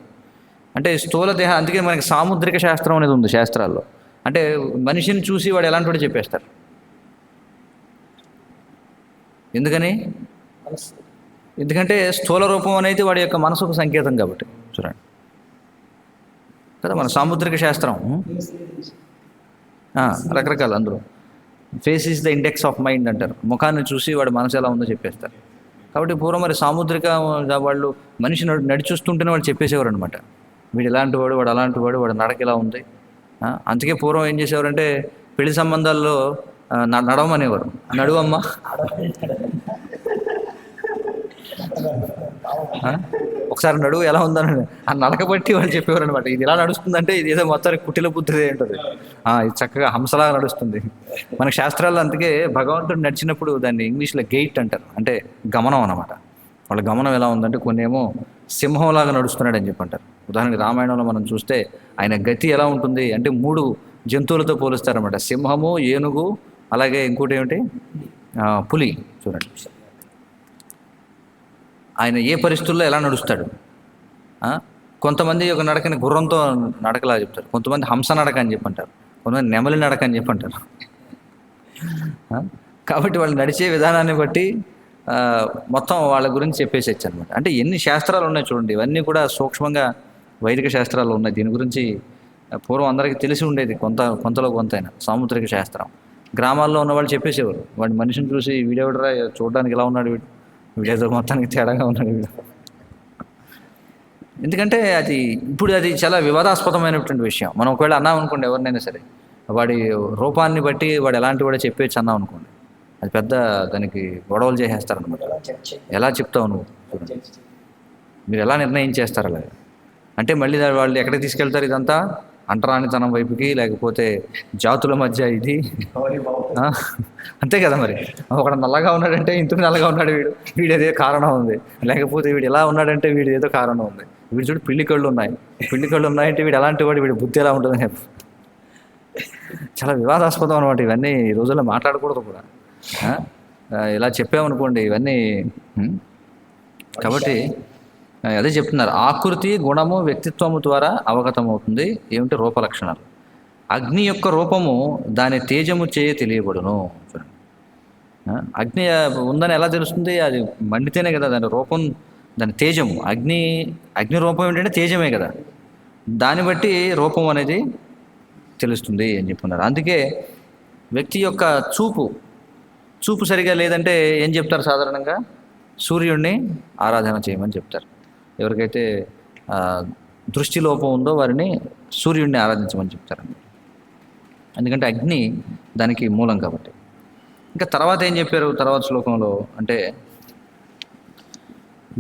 అంటే స్థూలదేహం, అందుకే మనకి సాముద్రిక శాస్త్రం అనేది ఉంది శాస్త్రాల్లో. అంటే మనిషిని చూసి వాడు ఎలాంటి వాడు చెప్పేస్తారు. ఎందుకంటే స్థూల రూపం అనేది వాడి యొక్క మనసుకు సంకేతం కాబట్టి. చూడండి కదా, మన సాముద్రిక శాస్త్రం రకరకాలు. అందులో face is the index of mind అంటారు. ముఖాన్ని చూసి వాడి మనసు ఎలా ఉందో చెప్పేస్తారు. కాబట్టి పూర్వం మరి సాముద్రిక వాళ్ళు మనిషి నడిచూస్తుంటేనే వాళ్ళు చెప్పేసేవారు అనమాట. వీడు ఎలాంటి వాడు, వాడు అలాంటి వాడు, వాడు నడక ఇలా ఉంది. అందుకే పూర్వం ఏం చేసేవారంటే పెళ్లి సంబంధాల్లో నడవమనేవారు. నడువమ్మ, ఒకసారి నడువు ఎలా ఉందని ఆ నడక బట్టి వాళ్ళు చెప్పేవారు అనమాట. ఇది ఎలా నడుస్తుందంటే ఇది ఏదో మొత్తానికి కుటిల బుద్ధిదే ఉంటుంది. ఇది చక్కగా హంసలాగా నడుస్తుంది. మన శాస్త్రాల్లో అందుకే భగవంతుడు నడిచినప్పుడు దాన్ని ఇంగ్లీష్లో గెయిట్ అంటారు, అంటే గమనం అనమాట. వాళ్ళ గమనం ఎలా ఉందంటే కొన్ని ఏమో సింహంలాగా నడుస్తున్నాడు అని చెప్పంటారు. ఉదాహరణకి రామాయణంలో మనం చూస్తే ఆయన గతి ఎలా ఉంటుంది అంటే 3 జంతువులతో పోలుస్తారనమాట. సింహము, ఏనుగు, అలాగే ఇంకోటి ఏమిటి, పులి. చూడండి ఆయన ఏ పరిస్థితుల్లో ఎలా నడుస్తాడు. కొంతమంది ఒక నడకని గుర్రంతో నడకలా చెప్తారు, కొంతమంది హంస నడక అని చెప్పంటారు, కొంతమంది నెమలి నడక అని చెప్పంటారు. కాబట్టి వాళ్ళు నడిచే విధానాన్ని బట్టి మొత్తం వాళ్ళ గురించి చెప్పేసేచ్చు అనమాట. అంటే ఎన్ని శాస్త్రాలు ఉన్నాయి చూడండి. ఇవన్నీ కూడా సూక్ష్మంగా వైదిక శాస్త్రాలు ఉన్నాయి. దీని గురించి పూర్వం అందరికీ తెలిసి ఉండేది కొంతలో కొంతైనా. సాముద్రిక శాస్త్రం గ్రామాల్లో ఉన్న వాళ్ళు చెప్పేసేవారు. వాడి మనిషిని చూసి వీడెవడరా చూడడానికి ఇలా ఉన్నాడు, వీడేదో మొత్తానికి తేడాగా ఉన్నాడు వీడు. ఎందుకంటే ఇప్పుడు అది చాలా వివాదాస్పదమైనటువంటి విషయం. మనం ఒకవేళ అన్నాం అనుకోండి ఎవరినైనా సరే, వాడి రూపాన్ని బట్టి వాడు ఎలాంటి వాడే చెప్పేసి అన్నాం అనుకోండి, అది పెద్ద దానికి గొడవలు చేసేస్తారనమాట. ఎలా చెప్తావు నువ్వు, మీరు ఎలా నిర్ణయం చేస్తారు అలాగే అంటే మళ్ళీ వాళ్ళు ఎక్కడికి తీసుకెళ్తారు? ఇదంతా అంటరానితనం వైపుకి, లేకపోతే జాతుల మధ్య ఇది, అంతే కదా. మరి ఒకడు నల్లగా ఉన్నాడంటే ఇంతకు నల్లగా ఉన్నాడు వీడు ఏదో కారణం ఉంది, లేకపోతే వీడు ఎలా ఉన్నాడంటే వీడు ఏదో కారణం ఉంది. వీడు చూడు పిల్లి కళ్ళు ఉన్నాయంటే వీడు ఎలాంటి వాడు, వీడి బుద్ధి ఎలా ఉంటుందని చాలా వివాదాస్పదం అనమాట. ఇవన్నీ ఈ రోజుల్లో మాట్లాడకూడదు కూడా. ఇలా చెప్పామనుకోండి ఇవన్నీ. కాబట్టి అదే చెప్తున్నారు, ఆకృతి, గుణము, వ్యక్తిత్వము ద్వారా అవగతమవుతుంది. ఏమిటి? రూపలక్షణాలు. అగ్ని యొక్క రూపము దాని తేజము చేయ తెలియబడును. అగ్ని ఉందని ఎలా తెలుస్తుంది? అది మండితేనే కదా దాని రూపం, దాని తేజము. అగ్ని రూపం ఏంటంటే తేజమే కదా, దాన్ని బట్టి రూపం అనేది తెలుస్తుంది అని చెప్తున్నారు. అందుకే వ్యక్తి యొక్క చూపు సరిగా లేదంటే ఏం చెప్తారు సాధారణంగా? సూర్యుడిని ఆరాధన చేయమని చెప్తారు. ఎవరికైతే దృష్టి లోపం ఉందో వారిని సూర్యుడిని ఆరాధించమని చెప్తారు. ఎందుకంటే అగ్ని దానికి మూలం కాబట్టి. ఇంకా తర్వాత ఏం చెప్పారు తర్వాత శ్లోకంలో అంటే,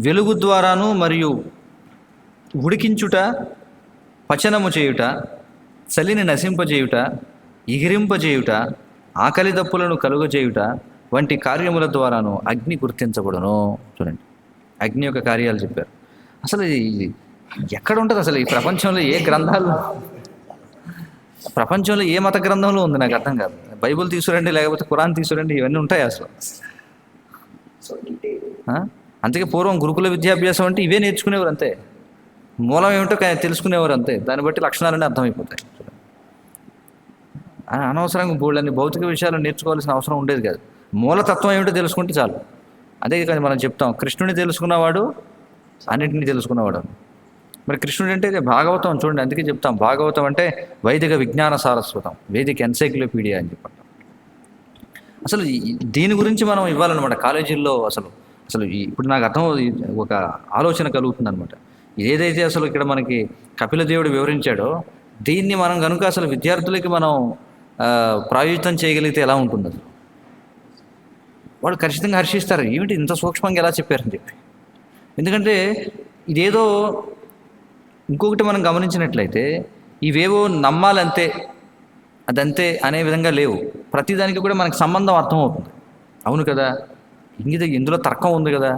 వెలుగు ద్వారాను మరియు ఉడికించుట, పచనము చేయుట, చలిని నశింపజేయుట, ఎగిరింపజేయుట, ఆకలి దప్పులను కలుగజేయుట వంటి కార్యముల ద్వారాను అగ్ని గుర్తించబడును. చూడండి, అగ్ని యొక్క కార్యాలు చెప్పారు. అసలు ఇది ఎక్కడ ఉంటుంది? అసలు ఈ ప్రపంచంలో ఏ గ్రంథాలు, ప్రపంచంలో ఏ మత గ్రంథంలో ఉంది నాకు అర్థం కాదు. బైబుల్ తీసుకురండి, లేకపోతే ఖురాన్ తీసుకురండి, ఇవన్నీ ఉంటాయి అసలు. అందుకే పూర్వం గురుకుల విద్యాభ్యాసం అంటే ఇవే నేర్చుకునేవారు అంతే. మూలం ఏమిటో తెలుసుకునేవారు అంతే. దాన్ని బట్టి లక్షణాలన్నీ అర్థమైపోతాయి. అనవసరంగా బోళ్ళని భౌతిక విషయాలు నేర్చుకోవాల్సిన అవసరం ఉండేది కాదు. మూలతత్వం ఏమిటో తెలుసుకుంటే చాలు. అదే కానీ మనం చెప్తాం, కృష్ణుని తెలుసుకున్నవాడు అన్నింటినీ తెలుసుకున్నవాడు. మరి కృష్ణుడు అంటే ఇది భాగవతం చూడండి, అందుకే చెప్తాం భాగవతం అంటే వైదిక విజ్ఞాన సారస్వతం, వేదిక ఎన్సైక్లోపీడియా అని చెప్పండి. అసలు దీని గురించి మనం ఇవ్వాలన్నమాట కాలేజీల్లో. అసలు అసలు ఇప్పుడు నాకు అర్థం ఒక ఆలోచన కలుగుతుంది అనమాట. ఏదైతే అసలు ఇక్కడ మనకి కపిల దేవుడు వివరించాడో దీన్ని మనం కనుక అసలు విద్యార్థులకి మనం ప్రాయోజితం చేయగలిగితే ఎలా ఉంటుంది అసలు? వాళ్ళు ఖచ్చితంగా హర్షిస్తారు, ఏమిటి ఇంత సూక్ష్మంగా ఎలా చెప్పారని చెప్పి. ఎందుకంటే ఇదేదో ఇంకొకటి మనం గమనించినట్లయితే ఇవేవో నమ్మాలంతే అదంతే అనే విధంగా లేవు. ప్రతిదానికి కూడా మనకు సంబంధం అర్థమవుతుంది. అవును కదా, ఇందులో తర్కం ఉంది కదా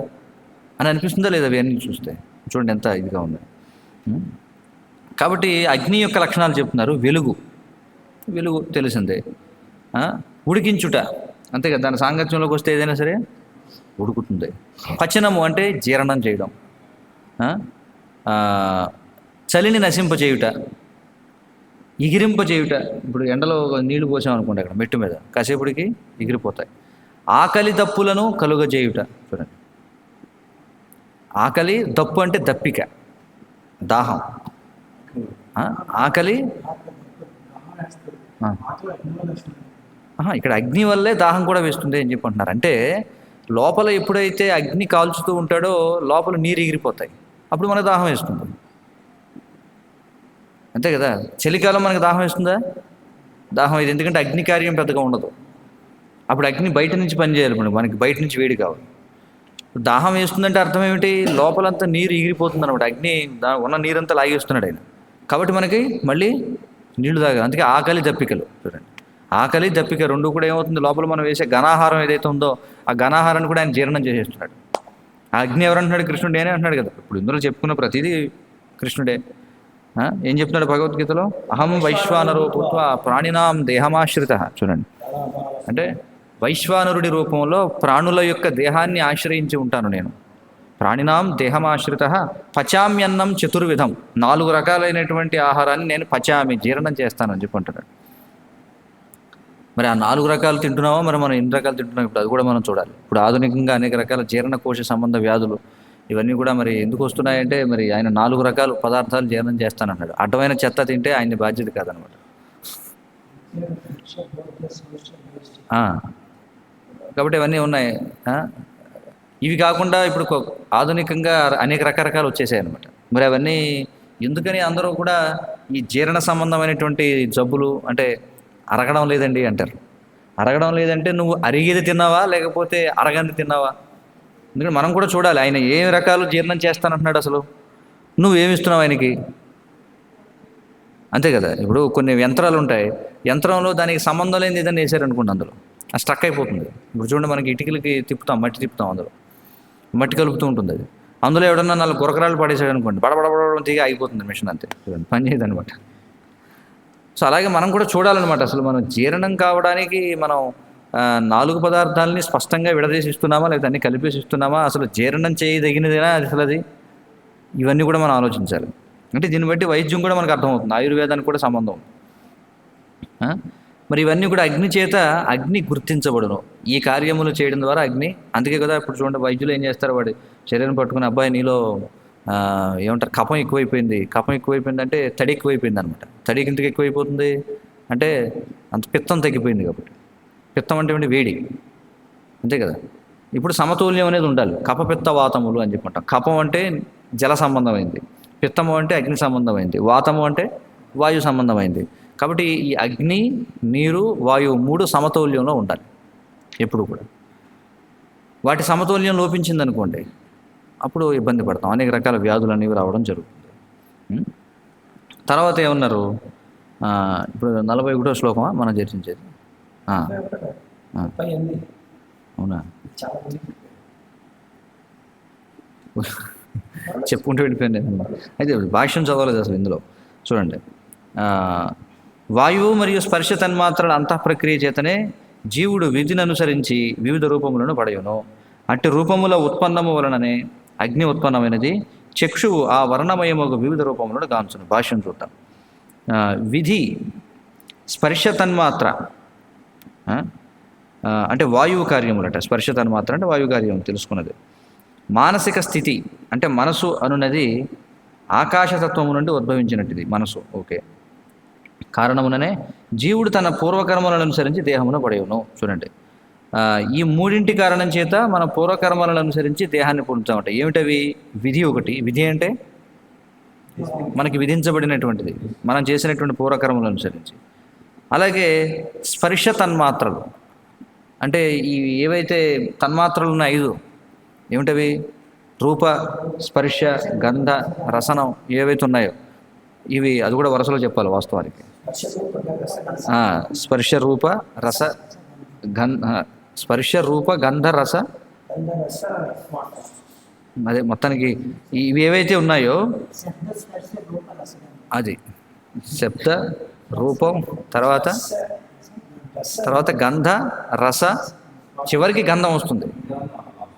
అని అనిపిస్తుందా లేదా అవన్నీ చూస్తే? చూడండి ఎంత ఇదిగా ఉంది. కాబట్టి అగ్ని యొక్క లక్షణాలు చెప్తున్నారు. వెలుగు తెలిసిందే. ఉడికించుట అంతే కదా, దాని సాంగత్యంలోకి వస్తే ఏదైనా సరే ఉడుకుతుంది. పచనము అంటే జీర్ణం చేయడం. చలిని నశింపచేయుట, ఎగిరింపచేయుట. ఇప్పుడు ఎండలో నీళ్లు పోసామనుకోండి అక్కడ మెట్టు మీద, కాసేపటికి ఎగిరిపోతాయి. ఆకలి దప్పులను కలుగజేయుట. చూడండి, ఆకలి దప్పు అంటే దప్పిక, దాహం. ఆకలి ఇక్కడ అగ్ని వల్లే దాహం కూడా వేస్తుంది అని చెప్పి అంటున్నారు. అంటే లోపల ఎప్పుడైతే అగ్ని కాల్చుతూ ఉంటాడో లోపల నీరు ఎగిరిపోతాయి, అప్పుడు మనకు దాహం వేస్తుంది. అంతే కదా, చలికాలం మనకు దాహం వేస్తుందా? దాహం ఇది, ఎందుకంటే అగ్ని కార్యం పెద్దగా ఉండదు. అప్పుడు అగ్ని బయట నుంచి పనిచేయాలి, మనకి బయట నుంచి వేడి కావాలి. దాహం వేస్తుందంటే అర్థం ఏమిటి? లోపలంతా నీరు ఎగిరిపోతుంది అనమాట. అగ్ని ఉన్న నీరంతా లాగేస్తున్నాడు ఆయన. కాబట్టి మనకి మళ్ళీ నీళ్లు తాగాలి. అందుకే ఆకలి దప్పికలు. చూడండి, ఆకలి దప్పిక రెండు కూడా ఏమవుతుంది, లోపల మనం వేసే ఘనాహారం ఏదైతే ఉందో ఆ ఘనాహారాన్ని కూడా ఆయన జీర్ణం చేసేస్తున్నాడు. ఆ అగ్ని ఎవరంటున్నాడు? కృష్ణుడే అని అంటున్నాడు కదా. ఇప్పుడు ఇందులో చెప్పుకున్న ప్రతిదీ కృష్ణుడే. ఏం చెప్తున్నాడు భగవద్గీతలో? అహం వైశ్వానరో భూత్వా ప్రాణినాం దేహమాశ్రిత. చూడండి, అంటే వైశ్వానరుడి రూపంలో ప్రాణుల యొక్క దేహాన్ని ఆశ్రయించి ఉంటాను నేను. ప్రాణినాం దేహమాశ్రిత పచామ్యన్నం చతుర్విధం. 4 రకాలైనటువంటి ఆహారాన్ని నేను పచామి, జీర్ణం చేస్తానని చెప్పి అంటున్నాడు. మరి ఆ 4 రకాలు తింటున్నామో మరి మనం ఎన్ని రకాలు తింటున్నాం ఇప్పుడు అది కూడా మనం చూడాలి. ఇప్పుడు ఆధునికంగా అనేక రకాల జీర్ణకోశ సంబంధ వ్యాధులు ఇవన్నీ కూడా మరి ఎందుకు వస్తున్నాయంటే మరి ఆయన 4 రకాల పదార్థాలు జీర్ణం చేస్తానన్నాడు. అడ్డమైన చెత్త తింటే ఆయన బాధ్యత కాదనమాట. కాబట్టి ఇవన్నీ ఉన్నాయి. ఇవి కాకుండా ఇప్పుడు ఆధునికంగా అనేక రకరకాలు వచ్చేసాయి అనమాట. మరి అవన్నీ ఎందుకని అందరూ కూడా ఈ జీర్ణ సంబంధమైనటువంటి జబ్బులు అంటే అరగడం లేదండి అంటారు. అరగడం లేదంటే నువ్వు అరిగేది తిన్నావా లేకపోతే అరగంది తిన్నావా? ఎందుకంటే మనం కూడా చూడాలి ఆయన ఏ రకాలు జీర్ణం చేస్తానంటున్నాడు, అసలు నువ్వేమి ఇస్తున్నావు ఆయనకి? అంతే కదా. ఇప్పుడు కొన్ని యంత్రాలు ఉంటాయి, యంత్రంలో దానికి సంబంధం లేని ఏదైనా వేసారనుకోండి అందులో అది స్ట్రక్ అయిపోతుంది. ఇప్పుడు చూడండి, మనకి ఇటుకలకి తిప్పుతాం, మట్టి తిప్పుతాం, అందులో మట్టి కలుపుతూ ఉంటుంది. అది అందులో ఎవడన్నా 4 గురకరాలు పడేసాడు అనుకోండి, బడబడబడడం దిగి అయిపోతుంది మిషన్, అంతే పని చేయదు అనమాట. సో అలాగే మనం కూడా చూడాలన్నమాట, అసలు మనం జీర్ణం కావడానికి మనం 4 పదార్థాలని స్పష్టంగా విడదీసి ఇస్తున్నామా లేకపోతే అన్ని కలిపేసి ఇస్తున్నామా, అసలు జీర్ణం చేయదగినదేనా అసలు అది? ఇవన్నీ కూడా మనం ఆలోచించాలి. అంటే దీన్ని బట్టి వైద్యం కూడా మనకు అర్థమవుతుంది, ఆయుర్వేదానికి కూడా సంబంధం. మరి ఇవన్నీ కూడా అగ్ని చేత అగ్ని గుర్తించబడును. ఈ కార్యములు చేయడం ద్వారా అగ్ని. అందుకే కదా ఇప్పుడు చూడండి, వైద్యులు ఏం చేస్తారు, వాడి శరీరం పట్టుకుని అబ్బాయి నీలో ఏమంటారు కఫం ఎక్కువైపోయింది. కఫం ఎక్కువైపోయింది అంటే తడి ఎక్కువైపోయింది అనమాట. తడికి ఇంతకు ఎక్కువైపోతుంది అంటే అంత పిత్తం తగ్గిపోయింది. కాబట్టి పిత్తం అంటే వేడి, అంతే కదా. ఇప్పుడు సమతుల్యం అనేది ఉండాలి. కఫపిత్త వాతములు అని చెప్పుకుంటాం. కఫం అంటే జల సంబంధమైంది, పిత్తము అంటే అగ్ని సంబంధమైంది, వాతము అంటే వాయు సంబంధమైంది. కాబట్టి ఈ అగ్ని, నీరు, వాయువు 3 సమతుల్యంలో ఉండాలి ఎప్పుడు కూడా. వాటి సమతుల్యం లోపించింది అనుకోండి, అప్పుడు ఇబ్బంది పడతాం, అనేక రకాల వ్యాధులు అనేవి రావడం జరుగుతుంది. తర్వాత ఏమన్నారు, ఇప్పుడు 41వ శ్లోకమా మనం చర్చించేది? అవునా, చెప్పుకుంటూ వెళ్ళిపోయాను నేను. అయితే భాష్యం చదవలేదు అసలు ఇందులో. చూడండి, వాయువు మరియు స్పర్శ తన్మాత్రల అంతఃప్రక్రియ చేతనే జీవుడు విధిని అనుసరించి వివిధ రూపములను పడయును. అట్టి రూపముల ఉత్పన్నము వలననే అగ్ని ఉత్పన్నమైనది. చక్షువు ఆ వర్ణమయముగు వివిధ రూపములను గాంచును. భాష్యం చూద్దాం. విధి స్పర్శ తన్మాత్ర అంటే వాయువు కార్యములట. స్పర్శ తన్మాత్ర అంటే వాయు కార్యం తెలుసుకున్నది. మానసిక స్థితి అంటే మనసు అనున్నది ఆకాశతత్వము నుండి ఉద్భవించినట్టుది మనసు. ఓకే. కారణముననే జీవుడు తన పూర్వకర్మలను అనుసరించి దేహమును పడేవును. చూడండి, ఈ మూడింటి కారణం చేత మన పూర్వకర్మలను అనుసరించి దేహాన్ని పొందుతామట. ఏమిటవి? విధి ఒకటి. విధి అంటే మనకి విధించబడినటువంటిది, మనం చేసినటువంటి పూర్వకర్మలను అనుసరించి. అలాగే స్పర్శ తన్మాత్రలు, అంటే ఈ ఏవైతే తన్మాత్రలు ఉన్నాయి 5, ఏమిటవి? రూప, స్పర్శ, గంధ, రసనం ఏవైతే ఉన్నాయో ఇవి, అది కూడా వరుసలో చెప్పాలి వాస్తవానికి. స్పర్శ రూప రస స్పర్శ రూప గంధ రస, అదే మొత్తానికి ఇవి ఏవైతే ఉన్నాయో అది శబ్ద రూపం, తర్వాత గంధ రస, చివరికి గంధం వస్తుంది.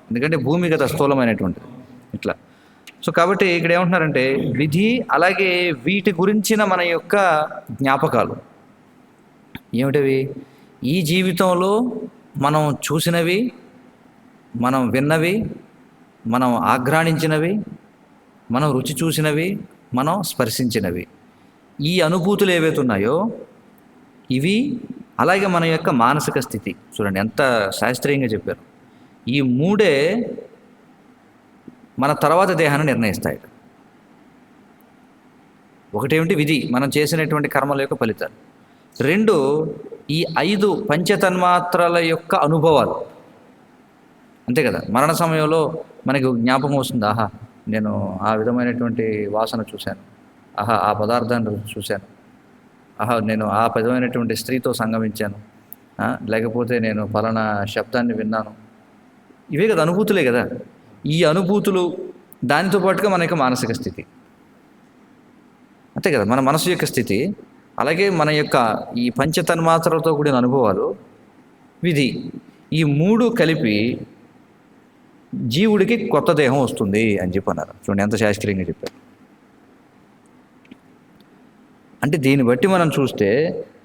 ఎందుకంటే భూమి కదా స్థూలమైనటువంటిది ఇట్లా. సో కాబట్టి ఇక్కడ ఏమంటున్నారంటే విధి, అలాగే వీటి గురించిన మన యొక్క జ్ఞాపకాలు ఏమిటవి? ఈ జీవితంలో మనం చూసినవి, మనం విన్నవి, మనం ఆఘ్రాణించినవి, మనం రుచి చూసినవి, మనం స్పర్శించినవి, ఈ అనుభూతులు ఏవైతే ఉన్నాయో ఇవి, అలాగే మన యొక్క మానసిక స్థితి. చూడండి ఎంత శాస్త్రీయంగా చెప్పారు. ఈ 3 మన తర్వాత దేహాన్ని నిర్ణయిస్తాయి. ఒకటేమిటి? విధి, మనం చేసినటువంటి కర్మల యొక్క ఫలితాలు. 2, ఈ 5 పంచతన్మాత్రల యొక్క అనుభవాలు. అంతే కదా, మరణ సమయంలో మనకు జ్ఞాపకం వస్తుంది, ఆహా నేను ఆ విధమైనటువంటి వాసన చూశాను, ఆహా ఆ పదార్థాన్ని చూశాను, ఆహా నేను ఆ విధమైనటువంటి స్త్రీతో సంగమించాను, లేకపోతే నేను ఫలానా శబ్దాన్ని విన్నాను. ఇవే కదా అనుభూతులే కదా. ఈ అనుభూతులు దానితో పాటుగా మన యొక్క మానసిక స్థితి, అంతే కదా, మన మనసు యొక్క స్థితి. అలాగే మన యొక్క ఈ పంచతన్మాత్రలతో కూడిన అనుభవాలు, విధి, ఈ 3 కలిపి జీవుడికి కొత్త దేహం వస్తుంది అని చెప్పి అన్నారు. చూడండి ఎంత శాస్త్రీయంగా చెప్పారు. అంటే దీన్ని బట్టి మనం చూస్తే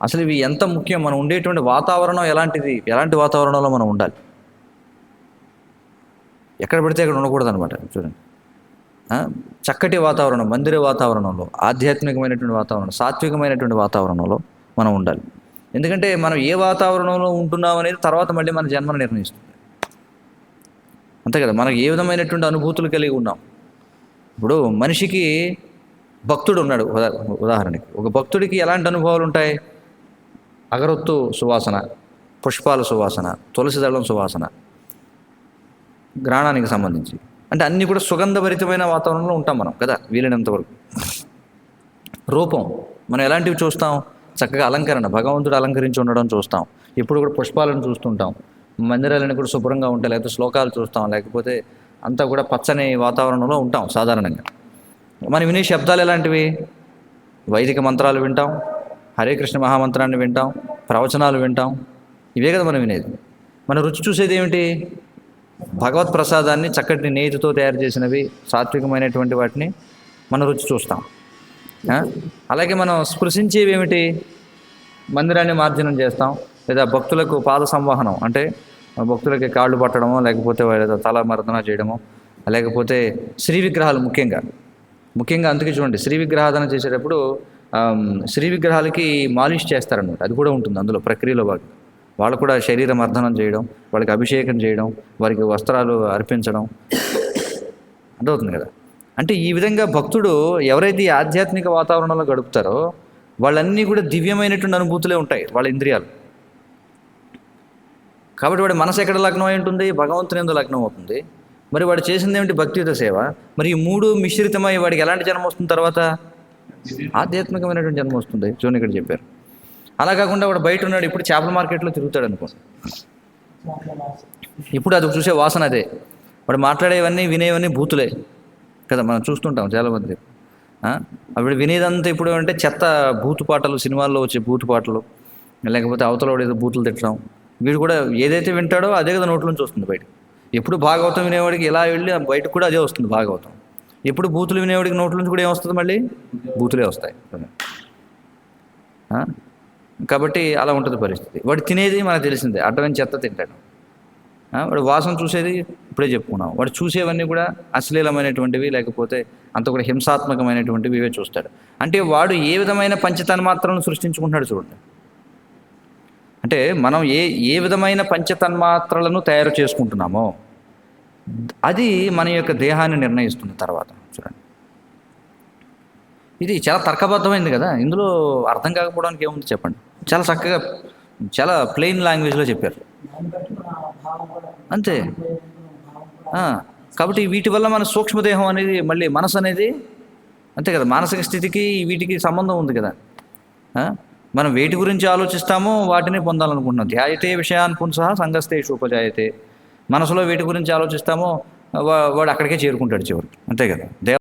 అసలు ఇవి ఎంత ముఖ్యం. మనం ఉండేటువంటి వాతావరణం ఎలాంటిది, ఎలాంటి వాతావరణంలో మనం ఉండాలి, ఎక్కడ పడితే అక్కడ ఉండకూడదు అనమాట. చూడండి, చక్కటి వాతావరణం, మందిర వాతావరణంలో, ఆధ్యాత్మికమైనటువంటి వాతావరణం, సాత్వికమైనటువంటి వాతావరణంలో మనం ఉండాలి. ఎందుకంటే మనం ఏ వాతావరణంలో ఉంటున్నాం అనేది తర్వాత మళ్ళీ మన జన్మను నిర్ణయిస్తుంది. అంతే కదా, మనకు ఏ విధమైనటువంటి అనుభూతులు కలిగి ఉన్నాం. ఇప్పుడు మనిషికి భక్తుడు ఉన్నాడు, ఉదాహరణకి ఒక భక్తుడికి ఎలాంటి అనుభవాలు ఉంటాయి? అగరొత్తు సువాసన, పుష్పాల సువాసన, తులసి దళం సువాసన, గ్రాణానికి సంబంధించి, అంటే అన్నీ కూడా సుగంధభరితమైన వాతావరణంలో ఉంటాం మనం కదా వీలైనంత వరకు. రూపం, మనం ఎలాంటివి చూస్తాం? చక్కగా అలంకరణ, భగవంతుడు అలంకరించి ఉండడం చూస్తాం. ఇప్పుడు కూడా పుష్పాలను చూస్తుంటాం, మందిరాలను కూడా శుభ్రంగా ఉంటాయి, లేకపోతే శ్లోకాలు చూస్తాం, లేకపోతే అంతా కూడా పచ్చని వాతావరణంలో ఉంటాం సాధారణంగా. మనం వినే శబ్దాలు ఎలాంటివి? వైదిక మంత్రాలు వింటాం, హరే కృష్ణ మహామంత్రాన్ని వింటాం, ప్రవచనాలు వింటాం, ఇవే కదా మనం వినేది. మన రుచి చూసేది ఏమిటి? భగవత్ ప్రసాదాన్ని చక్కటి నేతితో తయారు చేసినవి, సాత్వికమైనటువంటి వాటిని మనం రుచి చూస్తాం. అలాగే మనం స్పృశించేవి ఏమిటి? మందిరాన్ని మార్జనం చేస్తాం, లేదా భక్తులకు పాద సంవాహనం, అంటే భక్తులకి కాళ్ళు పట్టడమో, లేకపోతే తల మర్దన చేయడమో, లేకపోతే శ్రీ విగ్రహాలు ముఖ్యంగా అందుకే చూడండి, శ్రీ విగ్రహాధన చేసేటప్పుడు శ్రీ విగ్రహాలకి మాలిష్ చేస్తారనమాట. అది కూడా ఉంటుంది అందులో ప్రక్రియలో భాగం. వాళ్ళు కూడా శరీర మర్దనం చేయడం, వాళ్ళకి అభిషేకం చేయడం, వారికి వస్త్రాలు అర్పించడం అర్థమవుతుంది కదా. అంటే ఈ విధంగా భక్తుడు ఎవరైతే ఈ ఆధ్యాత్మిక వాతావరణంలో గడుపుతారో వాళ్ళన్నీ కూడా దివ్యమైనటువంటి అనుభూతులే ఉంటాయి వాళ్ళ ఇంద్రియాలు. కాబట్టి వాడి మనసు ఎక్కడ లగ్నం అయి ఉంటుంది? భగవంతుని యందు లగ్నం అవుతుంది. మరి వాడు చేసింది ఏమిటి? భక్తియుత సేవ. మరి ఈ 3 మిశ్రితమై వాడికి ఎలాంటి జన్మ వస్తుంది? తర్వాత ఆధ్యాత్మికమైనటువంటి జన్మ వస్తుంది. చూడండి ఇక్కడ చెప్పారు. అలా కాకుండా వాడు బయట ఉన్నాడు, ఇప్పుడు చేపల మార్కెట్లో తిరుగుతాడు అనుకోండి, ఇప్పుడు అది చూసే వాసన అదే. వాడు మాట్లాడేవన్నీ వినేవన్నీ బూతులే కదా, మనం చూస్తుంటాం చాలామంది. అప్పుడు వినేదంతా ఇప్పుడు అంటే చెత్త బూతు పాటలు, సినిమాల్లో వచ్చే బూతు పాటలు, లేకపోతే అవతల వాడు ఏదో బూతులు తిట్టడం. వీడు కూడా ఏదైతే వింటాడో అదే కదా నోట్లోంచి వస్తుంది బయట. ఎప్పుడు భాగవతం వినేవాడికి ఇలా వెళ్ళి బయటకు కూడా అదే వస్తుంది భాగవతం. ఎప్పుడు బూతులు వినేవాడికి నోట్లోంచి కూడా ఏమొస్తుంది? మళ్ళీ బూతులే వస్తాయి. కాబట్టి అలా ఉంటుంది పరిస్థితి. వాడు తినేది మనకు తెలిసిందే, అడ్డమైన చెత్త తింటాడు. వాడు వాసన చూసేది ఇప్పుడే చెప్పుకున్నాం, వాడు చూసేవన్నీ కూడా అశ్లీలమైనటువంటివి, లేకపోతే అంత కూడా హింసాత్మకమైనటువంటివి ఇవే చూస్తాడు. అంటే వాడు ఏ విధమైన పంచతన్మాత్రలను సృష్టించుకుంటున్నాడు చూడండి. అంటే మనం ఏ విధమైన పంచతన్మాత్రలను తయారు చేసుకుంటున్నామో అది మన యొక్క దేహాన్ని నిర్ణయిస్తుంది తర్వాత. చూడండి, ఇది చాలా తర్కబద్ధమైంది కదా, ఇందులో అర్థం కాకపోవడానికి ఏముంది చెప్పండి. చాలా చక్కగా, చాలా ప్లెయిన్ లాంగ్వేజ్లో చెప్పారు. అంతే. కాబట్టి వీటి వల్ల మన సూక్ష్మదేహం అనేది, మళ్ళీ మనసు అనేది, అంతే కదా, మానసిక స్థితికి వీటికి సంబంధం ఉంది కదా. మనం వేటి గురించి ఆలోచిస్తామో వాటిని పొందాలనుకుంటున్నాం. ధ్యాయతే విషయాన్ పుంసః సంగస్తేషు ఉపజాయతే. మనసులో వేటి గురించి ఆలోచిస్తామో వాడు అక్కడికే చేరుకుంటాడు చివరికి, అంతే కదా.